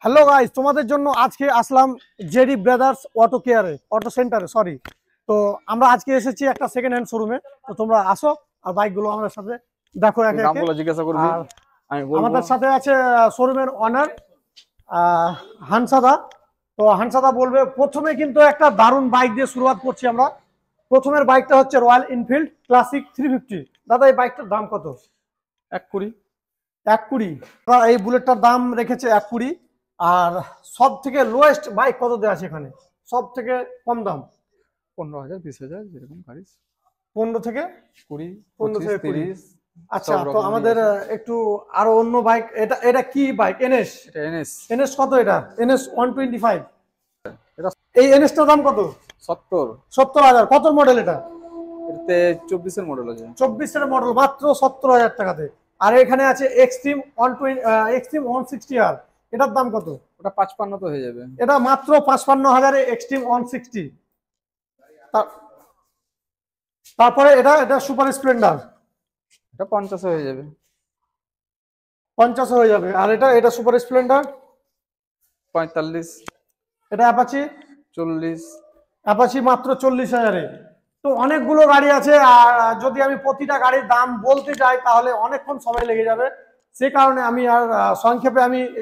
Hello guys, তোমাদের জন্য আজকে আসলাম জেডি ব্রাদার্স অটো কেয়ারে, অটো সেন্টারে সরি। তো আমরা আজকে এসেছি একটা সেকেন্ড হ্যান্ড শোরুমে। তো তোমরা আসো আর বাইকগুলো আমাদের সাথে দেখো একে একে। দামগুলো জিজ্ঞাসা করবি, আর আমি বলবো। আমাদের সাথে আছে শোরুমের অনার হানসাদা। তো হানসাদা বলবে। প্রথমে কিন্তু একটা দারুণ বাইক দিয়ে শুরুয়াত করছি আমরা। প্রথমের বাইকটা হচ্ছে রয়্যাল এনফিল্ড ক্লাসিক 350। দাদা, এই বাইকটার দাম কত? 1,20,000। 1,20,000। এই বুলেটটার দাম রেখেছে 1,20,000। আর সব থেকে লোয়েস্ট বাইক কত দেওয়া আছে এখানে? সব থেকে কম দাম 15,000, 20,000 যেরকম গাড়ি। 15 থেকে 20, 15 থেকে 25, 20। 30। আচ্ছা, তো আমাদের একটু আরো অন্য বাইক। এটা এটা কি বাইক? এনএস। এটা এনএস। এনএস কত? এটা এনএস 125। এটা এই এনএসটার দাম কত? 70। 70,000। কত মডেল এটা? এতে 24 এর মডেল আছে। 24 এর মডেল, মাত্র 70,000 টাকাতে। আর এখানে আছে এক্সট্রিম 120, এক্সট্রিম 160R। এটার দাম কত? ওটা 55 তো হয়ে যাবে। এটা মাত্র 55,000 এক্সট্রিম 160। তারপরে এটা এটা সুপার স্প্লেন্ডার। এটা 50 হয়ে যাবে। 50 হয়ে যাবে। আর এটা এটা সুপার স্প্লেন্ডার 45। এটা অ্যাপাচি 40। অ্যাপাচি মাত্র 40,000-এ। তো অনেকগুলো গাড়ি আছে। আর যদি আমি প্রতিটা গাড়ির দাম বলতে যাই তাহলে অনেকক্ষণ সময় লেগে যাবে। সে কারণে আমি আর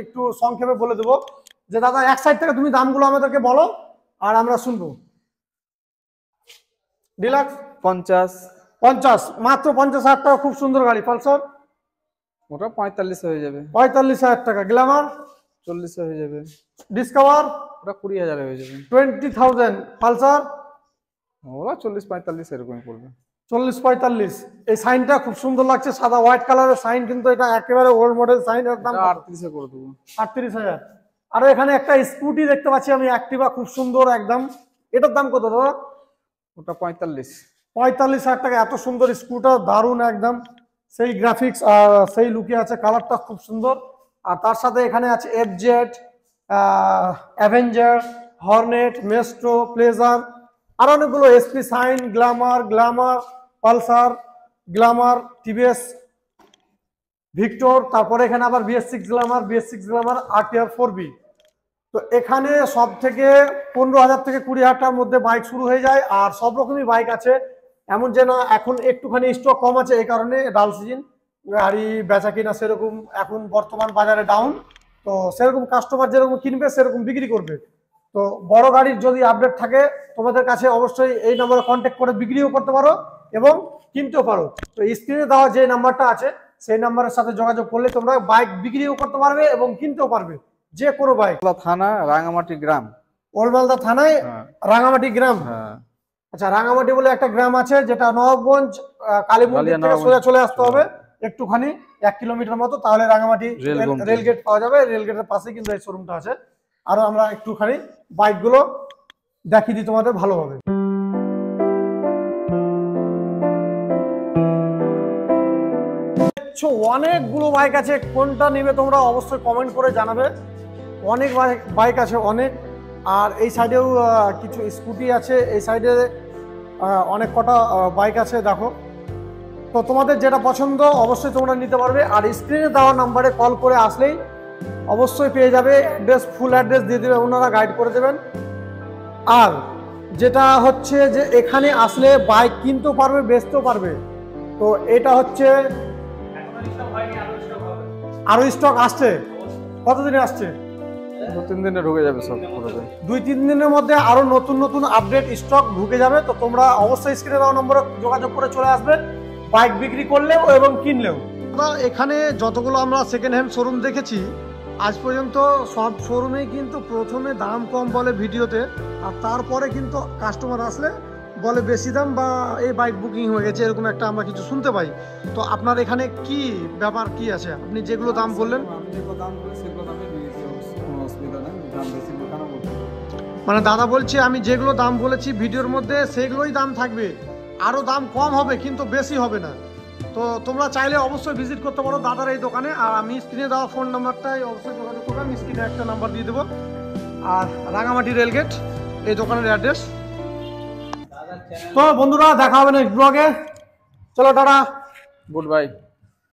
একটু সংক্ষেপে বলে দেবো যে দাদা, এক সাইড থেকে তুমি দামগুলো আমাদেরকে বলো আর আমরা শুনবো। ডিলাক্স 50। 50, মাত্র 50,000 টাকা। খুব সুন্দর গাড়ি। পালসার ওটা 45 হয়ে যাবে। 45,000 টাকা। গ্ল্যামার 40 হয়ে যাবে। ডিসকভার ওটা 20,000 হয়ে যাবে। 20,000। পালসার ওরা 40-45 এরকমই পড়বে। 40-45। এই সাইনটা খুব সুন্দর লাগছে, সাদা হোয়াইট কালারের সাইন, কিন্তু এটা একেবারে ওল্ড মডেল সাইন। এর দাম 38 এ করে দেবো। 38,000। আর এখানে একটা স্কুটি দেখতে পাচ্ছি আমি, অ্যাক্টিভা, খুব সুন্দর একদম। এটার দাম কত দাদা? ওটা 45। 45,000 টাকা। এত সুন্দর স্কুটার, দারুণ একদম। সেই গ্রাফিক্স আর সেই লুকে আছে, কালারটা খুব সুন্দর। আর তার সাথে এখানে আছে FZ, Avenger, Hornet, Maestro, Pleasure, আর অনেকগুলো SP Shine, Glamour, Pulsar, Glamour, TVS Victor. তারপরে এখানে আবার বিএস6 গ্ল্যামার আরটিআর 4B। তো এখানে সব থেকে 15,000 থেকে 20,000 টাকার মধ্যে বাইক শুরু হয়ে যায়। আর সব রকমই বাইক আছে, এমন যে না এখন একটুখানি স্টক কম আছে, এই কারণে ডাল সিজন গাড়ি বেচা কিনা সেরকম এখন বর্তমান বাজারে ডাউন। তো সেরকম কাস্টমার যেরকম কিনবে সেরকম বিক্রি করবে। তো বড় গাড়ির যদি আপডেট থাকে তোমাদের কাছে, অবশ্যই এই নাম্বারে কন্ট্যাক্ট করে বিক্রিও করতে পারো এবং কিনতেও পারো। তো স্ক্রিনে দেওয়া যে নাম্বারটা আছে সেই নাম্বারের সাথে যোগাযোগ করলে তোমরা বাইক বিক্রিও করতে পারবে এবং কিনতেও পারবে, যে কোনো বাইক। থানা রাঙামাটি গ্রাম। ওল্ড মালদা থানায় রাঙামাটি গ্রাম। আচ্ছা, রাঙামাটি বলে একটা গ্রাম আছে, যেটা নবাবগঞ্জ কালীমন্দির থেকে সোজা চলে আসতে হবে একটুখানি 1 কিলোমিটার মতো, তাহলে রাঙামাটি রেলগেট পাওয়া যাবে। রেলগেটের পাশে কিন্তু এই শোরুমটা আছে। আরো আমরা একটুখানি বাইকগুলো দেখিয়ে দিই তোমাদের ভালোভাবে। অনেকগুলো বাইক আছে, কোনটা নিবে তোমরা অবশ্যই কমেন্ট করে জানাবে। অনেক বাইক আছে, অনেক। আর এই সাইডেও কিছু স্কুটি আছে, এই সাইডে অনেক কটা বাইক আছে দেখো। তো তোমাদের যেটা পছন্দ অবশ্যই তোমরা নিতে পারবে। আর স্ক্রিনে দেওয়া নাম্বারে কল করে আসলেই অবশ্যই পেয়ে যাবে। অ্যাড্রেস, ফুল অ্যাড্রেস দিয়ে দেবে, ওনারা গাইড করে দেবেন। আর যেটা হচ্ছে যে এখানে আসলে বাইক কিনতেও পারবে, বেচতেও পারবে। তো এটা হচ্ছে আরো স্টক আসছে। কতদিনে আসছে? 2-3 দিনে ঢুকে যাবে সব। 2-3 দিনের মধ্যে আরো নতুন নতুন আপডেট স্টক ঢুকে যাবে। তো তোমরা অবশ্যই স্ক্রিনে দেওয়া নম্বরে যোগাযোগ করে চলে আসবে, বাইক বিক্রি করলেও এবং কিনলেও। এখানে যতগুলো আমরা সেকেন্ড হ্যান্ড শোরুম দেখেছি আজ পর্যন্ত, সব শোরুমেই কিন্তু প্রথমে দাম কম বলে ভিডিওতে, আর তারপরে কিন্তু কাস্টমার আসলে বলে বেশি দাম বা এই বাইক বুকিং হয়ে গেছে, এরকম একটা আমরা কিছু শুনতে পাই। তো আপনার এখানে কি ব্যাপার, কি আছে? আপনি যেগুলো দাম বললেন, মানে দাদা বলছে আমি যেগুলো দাম বলেছি ভিডিওর মধ্যে সেগুলোই দাম থাকবে, আরো দাম কম হবে কিন্তু বেশি হবে না। তো তোমরা চাইলে অবশ্যই ভিজিট করতে পারো দাদার এই দোকানে। আর আমি স্ক্রিনে দেওয়া ফোন নাম্বারটাই অবশ্যই যোগাযোগ করবে, আমি স্ক্রিনে একটা নাম্বার দিয়ে দেবো। আর রাঙামাটি রেলগেট এই দোকানের অ্যাড্রেস। তো বন্ধুরা, দেখা হবে নেক্সট ব্লগে। চলো টাটা, গুড বাই।